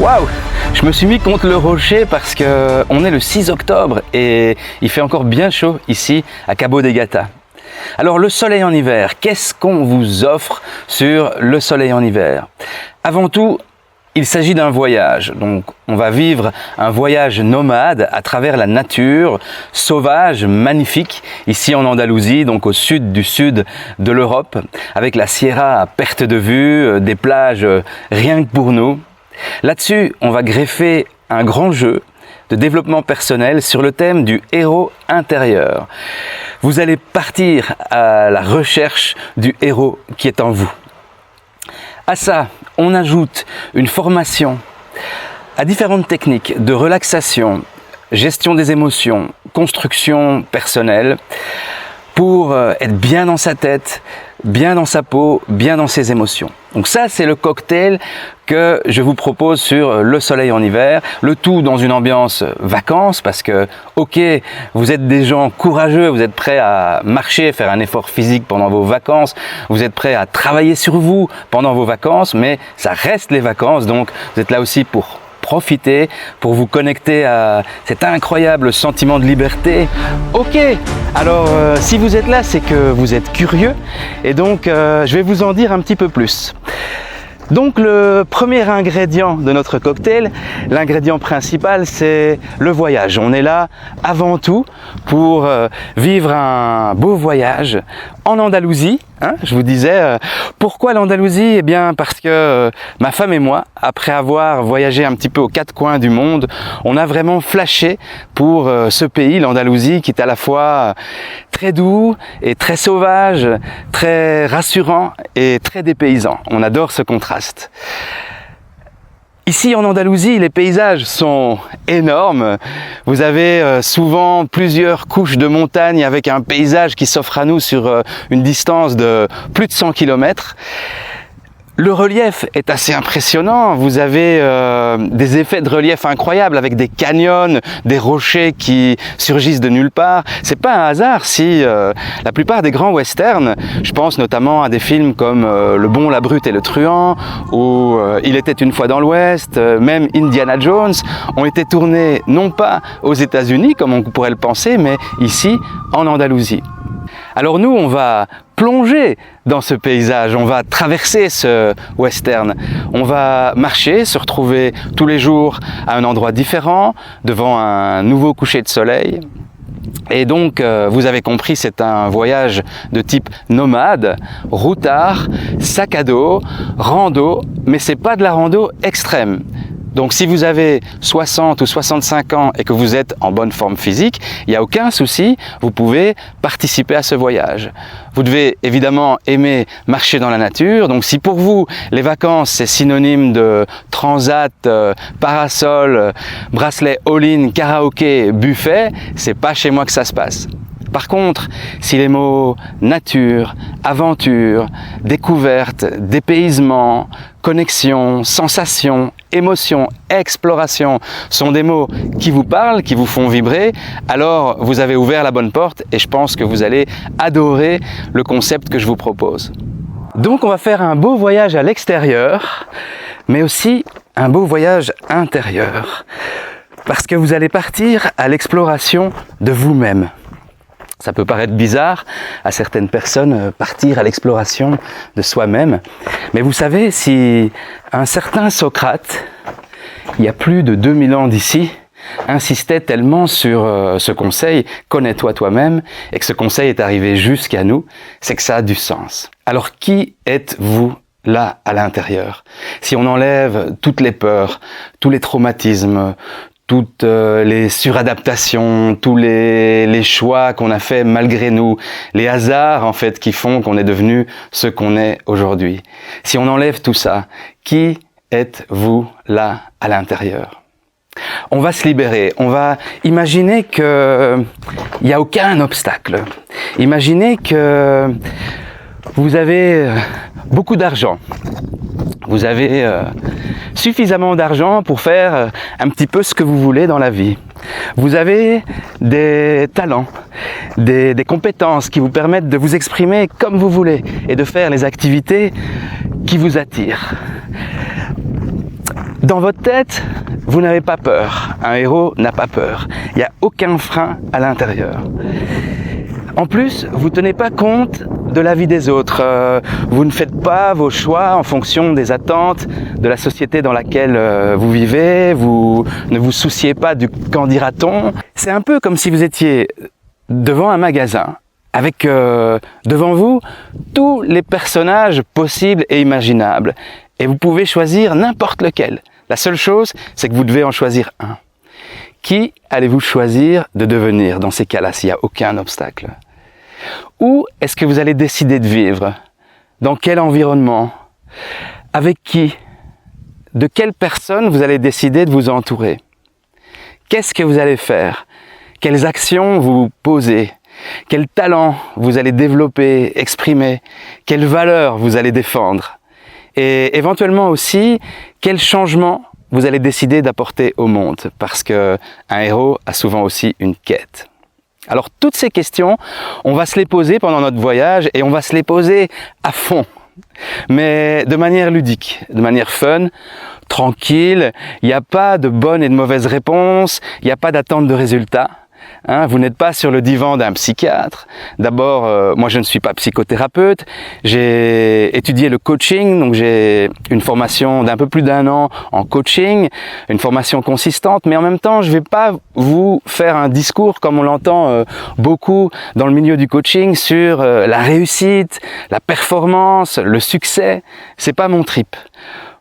Waouh! Je me suis mis contre le rocher parce que on est le 6 octobre et il fait encore bien chaud ici à Cabo de Gata. Alors le soleil en hiver, qu'est-ce qu'on vous offre sur le soleil en hiver? Avant tout, il s'agit d'un voyage, donc on va vivre un voyage nomade à travers la nature sauvage, magnifique, ici en Andalousie, donc au sud de l'Europe, avec la Sierra à perte de vue, des plages rien que pour nous. Là-dessus, on va greffer un grand jeu de développement personnel sur le thème du héros intérieur. Vous allez partir à la recherche du héros qui est en vous. À ça, on ajoute une formation à différentes techniques de relaxation, gestion des émotions, construction personnelle, pour être bien dans sa tête, bien dans sa peau, bien dans ses émotions. Donc ça, c'est le cocktail que je vous propose sur le soleil en hiver, le tout dans une ambiance vacances, parce que, ok, vous êtes des gens courageux, vous êtes prêts à marcher, faire un effort physique pendant vos vacances, vous êtes prêts à travailler sur vous pendant vos vacances, mais ça reste les vacances, donc vous êtes là aussi pour profiter, pour vous connecter à cet incroyable sentiment de liberté. Ok, alors si vous êtes là, c'est que vous êtes curieux et donc je vais vous en dire un petit peu plus. Donc le premier ingrédient de notre cocktail, l'ingrédient principal, c'est le voyage. On est là avant tout pour vivre un beau voyage en Andalousie. Je vous disais, pourquoi l'Andalousie? Eh bien parce que ma femme et moi, après avoir voyagé un petit peu aux quatre coins du monde, on a vraiment flashé pour ce pays, l'Andalousie, qui est à la fois très doux et très sauvage, très rassurant et très dépaysant. On adore ce contraste. Ici en Andalousie, les paysages sont énormes. Vous avez souvent plusieurs couches de montagnes avec un paysage qui s'offre à nous sur une distance de plus de 100 km. Le relief est assez impressionnant, vous avez des effets de relief incroyables avec des canyons, des rochers qui surgissent de nulle part. C'est pas un hasard si la plupart des grands westerns, je pense notamment à des films comme Le Bon, la Brute et le Truand, ou Il était une fois dans l'Ouest, même Indiana Jones, ont été tournés non pas aux États-Unis comme on pourrait le penser, mais ici en Andalousie. Alors nous, on va plonger dans ce paysage, on va traverser ce western, on va marcher, se retrouver tous les jours à un endroit différent, devant un nouveau coucher de soleil. Et donc, vous avez compris, c'est un voyage de type nomade, routard, sac à dos, rando, mais c'est pas de la rando extrême. Donc si vous avez 60 ou 65 ans et que vous êtes en bonne forme physique, il n'y a aucun souci, vous pouvez participer à ce voyage. Vous devez évidemment aimer marcher dans la nature, donc si pour vous les vacances c'est synonyme de transat, parasol, bracelet all-in, karaoké, buffet, c'est pas chez moi que ça se passe. Par contre, si les mots nature, aventure, découverte, dépaysement, connexion, sensation, émotion, exploration sont des mots qui vous parlent, qui vous font vibrer, alors vous avez ouvert la bonne porte et je pense que vous allez adorer le concept que je vous propose. Donc on va faire un beau voyage à l'extérieur, mais aussi un beau voyage intérieur, parce que vous allez partir à l'exploration de vous-même. Ça peut paraître bizarre à certaines personnes, partir à l'exploration de soi-même. Mais vous savez, si un certain Socrate, il y a plus de 2000 ans d'ici, insistait tellement sur ce conseil « connais-toi toi-même » et que ce conseil est arrivé jusqu'à nous, c'est que ça a du sens. Alors qui êtes-vous là à l'intérieur? Si on enlève toutes les peurs, tous les traumatismes, toutes les suradaptations, tous les choix qu'on a fait malgré nous, les hasards en fait qui font qu'on est devenu ce qu'on est aujourd'hui. Si on enlève tout ça, qui êtes-vous là à l'intérieur? On va se libérer, on va imaginer qu'il n'y a aucun obstacle. Imaginez que vous avez beaucoup d'argent. Vous avez suffisamment d'argent pour faire un petit peu ce que vous voulez dans la vie. Vous avez des talents, des compétences qui vous permettent de vous exprimer comme vous voulez et de faire les activités qui vous attirent. Dans votre tête, vous n'avez pas peur. Un héros n'a pas peur. Il n'y a aucun frein à l'intérieur. En plus, vous ne tenez pas compte de la vie des autres. Vous ne faites pas vos choix en fonction des attentes de la société dans laquelle vous vivez. Vous ne vous souciez pas du qu'en dira-t-on. C'est un peu comme si vous étiez devant un magasin avec devant vous tous les personnages possibles et imaginables. Et vous pouvez choisir n'importe lequel. La seule chose, c'est que vous devez en choisir un. Qui allez-vous choisir de devenir dans ces cas-là s'il n'y a aucun obstacle? Où est-ce que vous allez décider de vivre? Dans quel environnement? Avec qui? De quelle personne vous allez décider de vous entourer? Qu'est-ce que vous allez faire? Quelles actions vous posez? Quels talents vous allez développer, exprimer? Quelles valeurs vous allez défendre? Et éventuellement aussi, quel changement vous allez décider d'apporter au monde, parce qu'un héros a souvent aussi une quête. Alors toutes ces questions, on va se les poser pendant notre voyage et on va se les poser à fond, mais de manière ludique, de manière fun, tranquille. Il n'y a pas de bonne et de mauvaise réponse, il n'y a pas d'attente de résultats. Vous n'êtes pas sur le divan d'un psychiatre. D'abord, moi je ne suis pas psychothérapeute, j'ai étudié le coaching, donc j'ai une formation d'un peu plus d'1 an en coaching, une formation consistante, mais en même temps je ne vais pas vous faire un discours comme on l'entend beaucoup dans le milieu du coaching sur la réussite, la performance, le succès. C'est pas mon trip.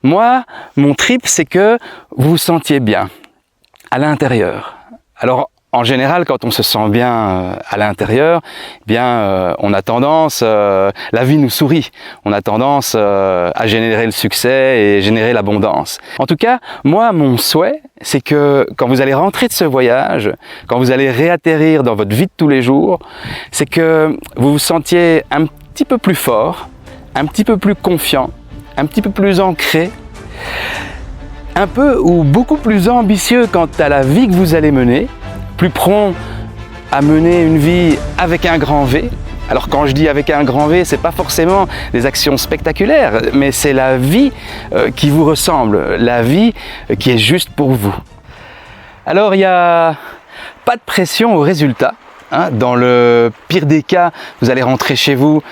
Moi, mon trip, c'est que vous vous sentiez bien à l'intérieur. Alors, en général, quand on se sent bien à l'intérieur, on a tendance, la vie nous sourit, on a tendance à générer le succès et générer l'abondance. En tout cas, moi, mon souhait, c'est que quand vous allez rentrer de ce voyage, quand vous allez réatterrir dans votre vie de tous les jours, c'est que vous vous sentiez un petit peu plus fort, un petit peu plus confiant, un petit peu plus ancré, un peu ou beaucoup plus ambitieux quant à la vie que vous allez mener, plus prompt à mener une vie avec un grand V. Alors quand je dis avec un grand V, c'est pas forcément des actions spectaculaires, mais c'est la vie qui vous ressemble, la vie qui est juste pour vous. Alors il n'y a pas de pression au résultat. Dans le pire des cas, vous allez rentrer chez vous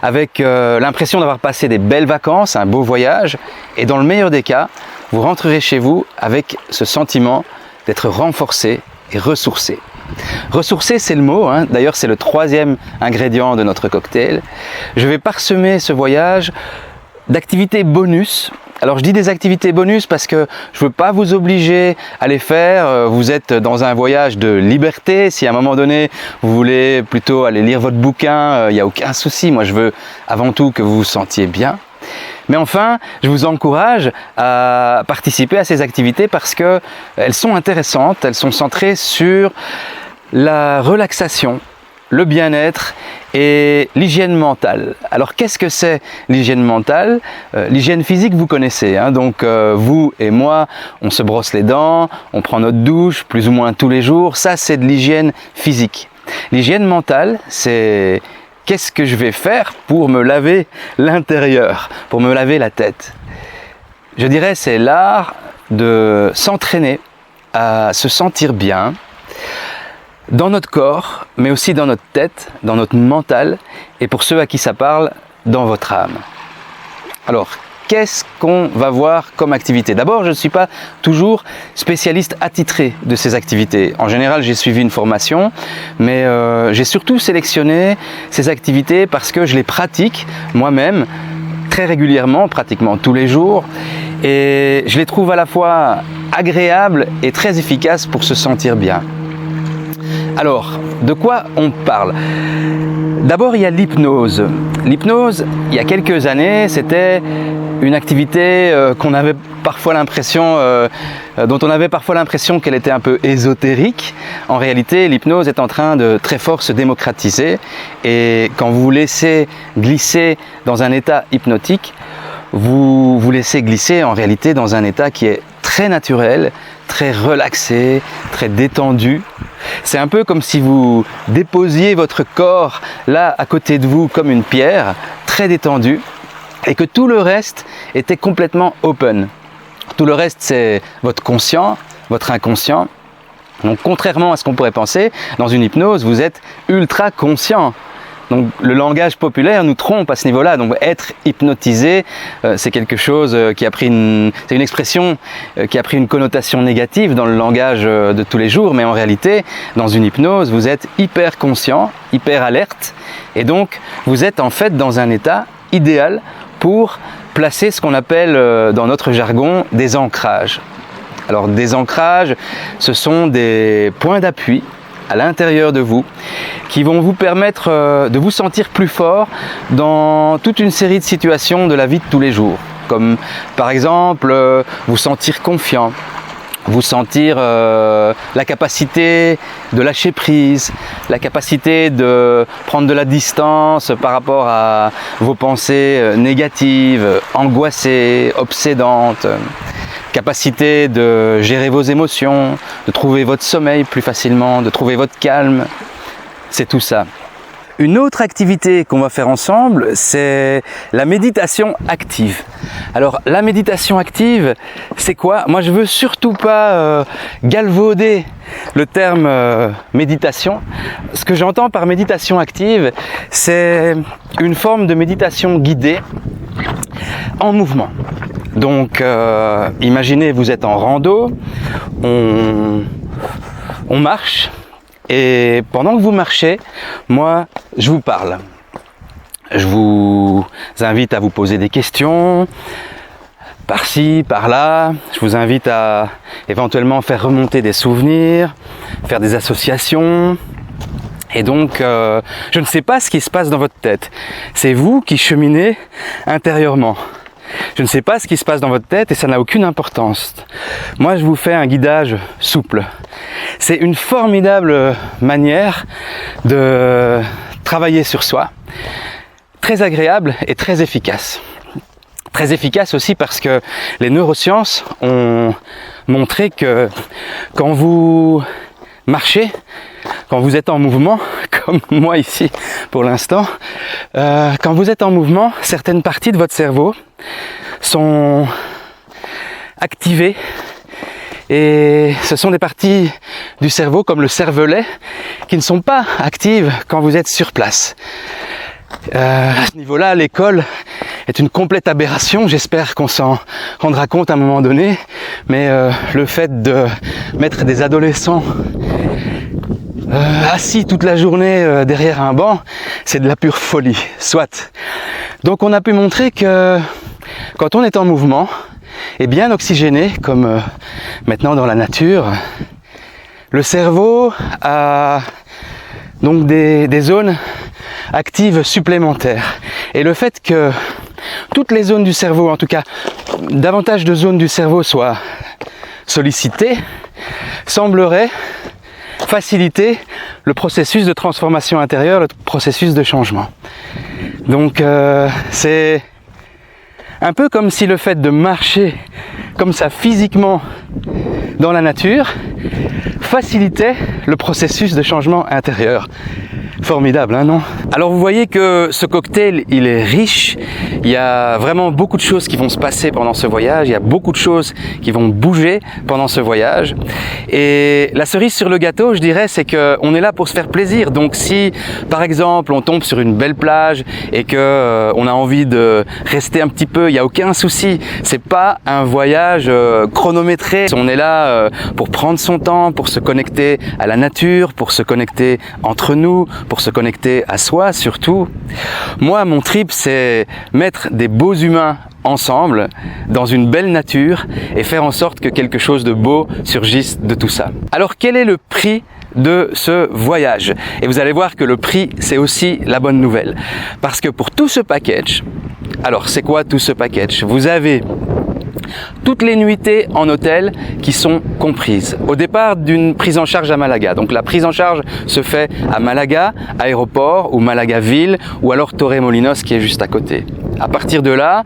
avec l'impression d'avoir passé des belles vacances, un beau voyage, et dans le meilleur des cas, vous rentrerez chez vous avec ce sentiment d'être renforcé et ressourcé. Ressourcé, c'est le mot, d'ailleurs c'est le 3e ingrédient de notre cocktail. Je vais parsemer ce voyage d'activités bonus. Alors je dis des activités bonus parce que je ne veux pas vous obliger à les faire. Vous êtes dans un voyage de liberté. Si à un moment donné vous voulez plutôt aller lire votre bouquin, il n'y a aucun souci. Moi je veux avant tout que vous vous sentiez bien. Mais enfin, je vous encourage à participer à ces activités parce qu'elles sont intéressantes, elles sont centrées sur la relaxation, le bien-être et l'hygiène mentale. Alors qu'est-ce que c'est l'hygiène mentale? L'hygiène physique, vous connaissez, donc vous et moi, on se brosse les dents, on prend notre douche plus ou moins tous les jours, ça c'est de l'hygiène physique. L'hygiène mentale, c'est qu'est-ce que je vais faire pour me laver l'intérieur, pour me laver la tête? Je dirais c'est l'art de s'entraîner à se sentir bien dans notre corps, mais aussi dans notre tête, dans notre mental, et pour ceux à qui ça parle, dans votre âme. Alors, qu'est-ce qu'on va voir comme activité? D'abord, je ne suis pas toujours spécialiste attitré de ces activités. En général, j'ai suivi une formation, mais j'ai surtout sélectionné ces activités parce que je les pratique moi-même très régulièrement, pratiquement tous les jours, et je les trouve à la fois agréables et très efficaces pour se sentir bien. Alors, de quoi on parle? D'abord, il y a l'hypnose. L'hypnose, il y a quelques années, c'était une activité qu'on avait parfois l'impression, dont on avait parfois l'impression qu'elle était un peu ésotérique. En réalité, l'hypnose est en train de très fort se démocratiser. Et quand vous vous laissez glisser dans un état hypnotique, vous vous laissez glisser en réalité dans un état qui est très naturel, très relaxé, très détendu. C'est un peu comme si vous déposiez votre corps là à côté de vous comme une pierre, très détendu, et que tout le reste était complètement open. Tout le reste, c'est votre conscient, votre inconscient. Donc contrairement à ce qu'on pourrait penser, dans une hypnose, vous êtes ultra conscient. Donc le langage populaire nous trompe à ce niveau-là. Donc être hypnotisé, c'est quelque chose qui a pris c'est une expression qui a pris une connotation négative dans le langage de tous les jours. Mais en réalité, dans une hypnose, vous êtes hyper conscient, hyper alerte. Et donc vous êtes en fait dans un état idéal pour placer ce qu'on appelle dans notre jargon des ancrages. Alors des ancrages, ce sont des points d'appui à l'intérieur de vous qui vont vous permettre de vous sentir plus fort dans toute une série de situations de la vie de tous les jours. Comme par exemple vous sentir confiant, vous sentir la capacité de lâcher prise, la capacité de prendre de la distance par rapport à vos pensées négatives, angoissées, obsédantes. Capacité de gérer vos émotions, de trouver votre sommeil plus facilement, de trouver votre calme, c'est tout ça. Une autre activité qu'on va faire ensemble, c'est la méditation active. Alors la méditation active, c'est quoi? Moi je veux surtout pas galvauder le terme méditation. Ce que j'entends par méditation active, c'est une forme de méditation guidée en mouvement. Donc imaginez vous êtes en rando, on marche et pendant que vous marchez, moi je vous parle. Je vous invite à vous poser des questions par-ci, par-là. Je vous invite à éventuellement faire remonter des souvenirs, faire des associations. Et donc je ne sais pas ce qui se passe dans votre tête. C'est vous qui cheminez intérieurement. Je ne sais pas ce qui se passe dans votre tête et ça n'a aucune importance. Moi, je vous fais un guidage souple. C'est une formidable manière de travailler sur soi, très agréable et très efficace. Très efficace aussi parce que les neurosciences ont montré que quand vous marchez, quand vous êtes en mouvement, comme moi ici pour l'instant, quand vous êtes en mouvement, certaines parties de votre cerveau sont activées et ce sont des parties du cerveau comme le cervelet qui ne sont pas actives quand vous êtes sur place. À ce niveau-là, l'école est une complète aberration, j'espère qu'on s'en rendra compte à un moment donné, mais le fait de mettre des adolescents assis toute la journée derrière un banc, c'est de la pure folie, soit. Donc on a pu montrer que quand on est en mouvement et bien oxygéné, comme maintenant dans la nature, le cerveau a donc des zones actives supplémentaires. Et le fait que toutes les zones du cerveau, en tout cas davantage de zones du cerveau soient sollicitées, semblerait faciliter le processus de transformation intérieure, le processus de changement. Donc c'est un peu comme si le fait de marcher comme ça physiquement dans la nature facilitait le processus de changement intérieur. Formidable, hein, non? Alors vous voyez que ce cocktail, il est riche. Il y a vraiment beaucoup de choses qui vont se passer pendant ce voyage. Il y a beaucoup de choses qui vont bouger pendant ce voyage. Et la cerise sur le gâteau, je dirais, c'est qu'on est là pour se faire plaisir. Donc si, par exemple, on tombe sur une belle plage et que on a envie de rester un petit peu, il n'y a aucun souci. C'est pas un voyage chronométré. On est là pour prendre son temps, pour se connecter à la nature, pour se connecter entre nous, pour se connecter à soi surtout. Moi, mon trip, c'est mettre des beaux humains ensemble dans une belle nature et faire en sorte que quelque chose de beau surgisse de tout ça. Alors, quel est le prix de ce voyage? Et vous allez voir que le prix, c'est aussi la bonne nouvelle. Parce que pour tout ce package, alors c'est quoi tout ce package? Vous avez toutes les nuitées en hôtel qui sont comprises. Au départ d'une prise en charge à Malaga. Donc la prise en charge se fait à Malaga, aéroport, ou Malaga ville, ou alors Torremolinos qui est juste à côté. À partir de là,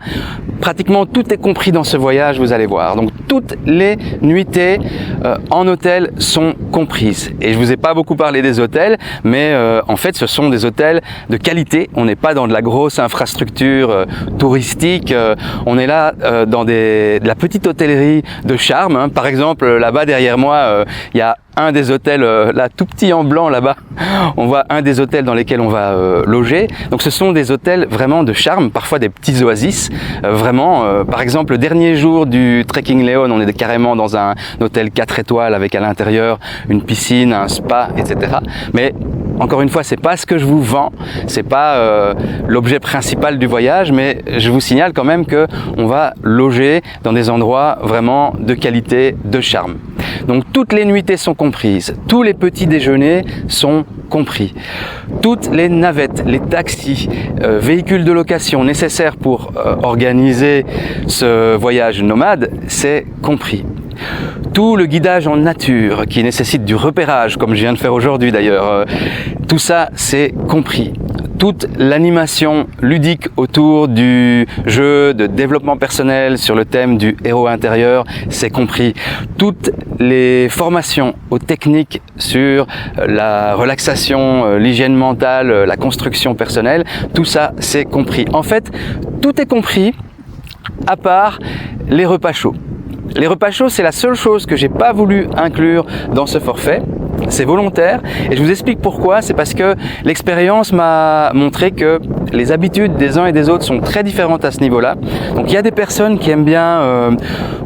pratiquement tout est compris dans ce voyage, vous allez voir. Donc toutes les nuitées en hôtel sont comprises. Et je vous ai pas beaucoup parlé des hôtels, mais en fait ce sont des hôtels de qualité. On n'est pas dans de la grosse infrastructure touristique. On est là dans de la petite hôtellerie de charme. Hein. Par exemple, là-bas derrière moi, il y a un des hôtels, là tout petit en blanc là-bas, on voit un des hôtels dans lesquels on va loger. Donc ce sont des hôtels vraiment de charme, parfois des petits oasis. Par exemple, le dernier jour du Trekking Léon, on est carrément dans un hôtel 4 étoiles avec à l'intérieur une piscine, un spa, etc. Mais encore une fois, c'est pas ce que je vous vends, c'est pas l'objet principal du voyage, mais je vous signale quand même que on va loger dans des endroits vraiment de qualité, de charme. Donc toutes les nuitées sont comprises, tous les petits déjeuners sont compris, toutes les navettes, les taxis, véhicules de location nécessaires pour organiser ce voyage nomade, c'est compris. Tout le guidage en nature qui nécessite du repérage, comme je viens de faire aujourd'hui d'ailleurs, tout ça c'est compris. Toute l'animation ludique autour du jeu de développement personnel sur le thème du héros intérieur, c'est compris. Toutes les formations aux techniques sur la relaxation, l'hygiène mentale, la construction personnelle, tout ça c'est compris. En fait, tout est compris à part les repas chauds. Les repas chauds, c'est la seule chose que j'ai pas voulu inclure dans ce forfait. C'est volontaire et je vous explique pourquoi. C'est parce que l'expérience m'a montré que les habitudes des uns et des autres sont très différentes à ce niveau-là. Donc il y a des personnes qui aiment bien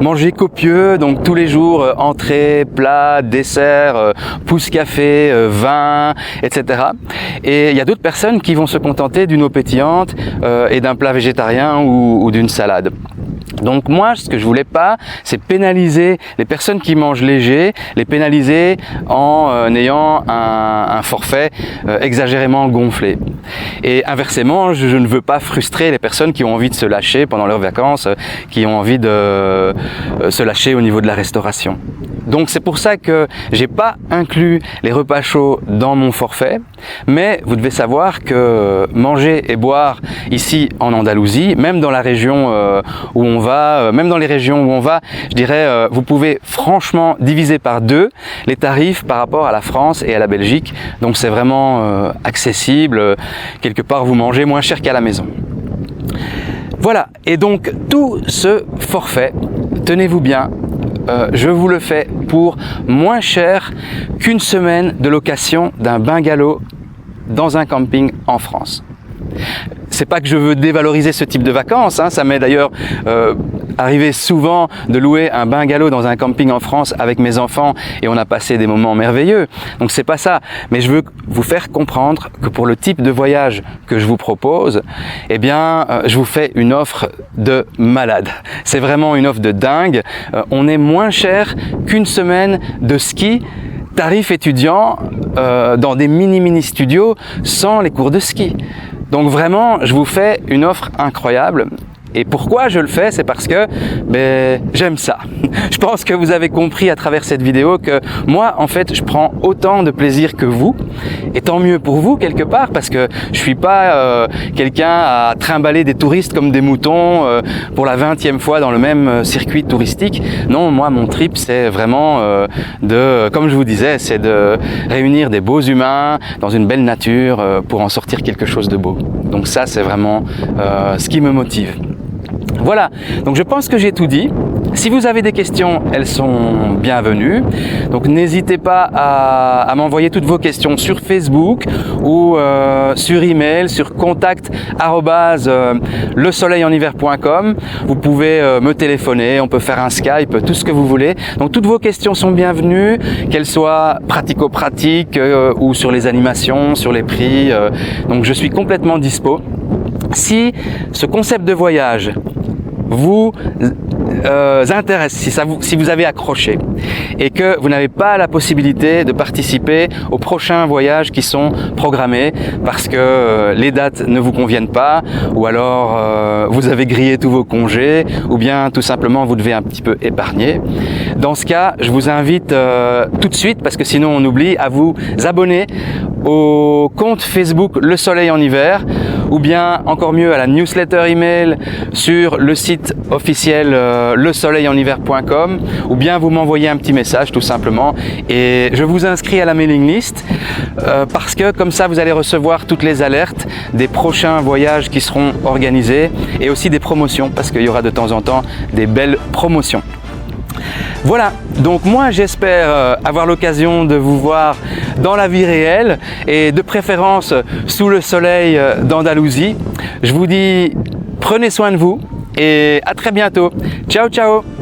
manger copieux, donc tous les jours entrée, plat, dessert, pousse café, vin, etc. Et il y a d'autres personnes qui vont se contenter d'une eau pétillante et d'un plat végétarien ou d'une salade. Donc moi, ce que je voulais pas, c'est pénaliser les personnes qui mangent léger, les pénaliser en ayant un forfait exagérément gonflé. Et inversement, je ne veux pas frustrer les personnes qui ont envie de se lâcher pendant leurs vacances, qui ont envie de se lâcher au niveau de la restauration. Donc c'est pour ça que j'ai pas inclus les repas chauds dans mon forfait, mais vous devez savoir que manger et boire ici en Andalousie, même dans la région où on va, même dans les régions où on va, je dirais, vous pouvez franchement diviser par 2 les tarifs par rapport à la France et à la Belgique. Donc c'est vraiment accessible. Quelque part, vous mangez moins cher qu'à la maison. Voilà. Et donc tout ce forfait, tenez-vous bien, je vous le fais pour moins cher qu'une semaine de location d'un bungalow dans un camping en France. C'est pas que je veux dévaloriser ce type de vacances, hein. Ça m'est d'ailleurs arrivé souvent de louer un bungalow dans un camping en France avec mes enfants et on a passé des moments merveilleux. Donc c'est pas ça, mais je veux vous faire comprendre que pour le type de voyage que je vous propose, eh bien je vous fais une offre de malade. C'est vraiment une offre de dingue. On est moins cher qu'une semaine de ski tarif étudiant dans des mini studios sans les cours de ski. Donc vraiment, je vous fais une offre incroyable. Et pourquoi je le fais? C'est parce que j'aime ça. Je pense que vous avez compris à travers cette vidéo que moi, en fait, je prends autant de plaisir que vous. Et tant mieux pour vous, quelque part, parce que je suis pas quelqu'un à trimballer des touristes comme des moutons pour la 20e fois dans le même circuit touristique. Non, moi, mon trip, c'est vraiment comme je vous disais, c'est de réunir des beaux humains dans une belle nature pour en sortir quelque chose de beau. Donc ça, c'est vraiment ce qui me motive. Voilà, donc je pense que j'ai tout dit. Si vous avez des questions, elles sont bienvenues. Donc n'hésitez pas à m'envoyer toutes vos questions sur Facebook ou sur email, sur contact@lesoleillenhiver.com. Vous pouvez me téléphoner, on peut faire un Skype, tout ce que vous voulez. Donc toutes vos questions sont bienvenues, qu'elles soient pratico-pratiques ou sur les animations, sur les prix. Donc je suis complètement dispo. Si ce concept de voyage vous intéresse, si vous avez accroché et que vous n'avez pas la possibilité de participer aux prochains voyages qui sont programmés parce que les dates ne vous conviennent pas ou alors vous avez grillé tous vos congés ou bien tout simplement vous devez un petit peu épargner. Dans ce cas, je vous invite tout de suite, parce que sinon on oublie, à vous abonner au compte Facebook Le Soleil en Hiver ou bien encore mieux à la newsletter email sur le site officiel lesoleilenhiver.com, ou bien vous m'envoyez un petit message tout simplement et je vous inscris à la mailing list parce que comme ça vous allez recevoir toutes les alertes des prochains voyages qui seront organisés et aussi des promotions parce qu'il y aura de temps en temps des belles promotions. Voilà, donc moi j'espère avoir l'occasion de vous voir dans la vie réelle et de préférence sous le soleil d'Andalousie. Je vous dis prenez soin de vous et à très bientôt. Ciao ciao.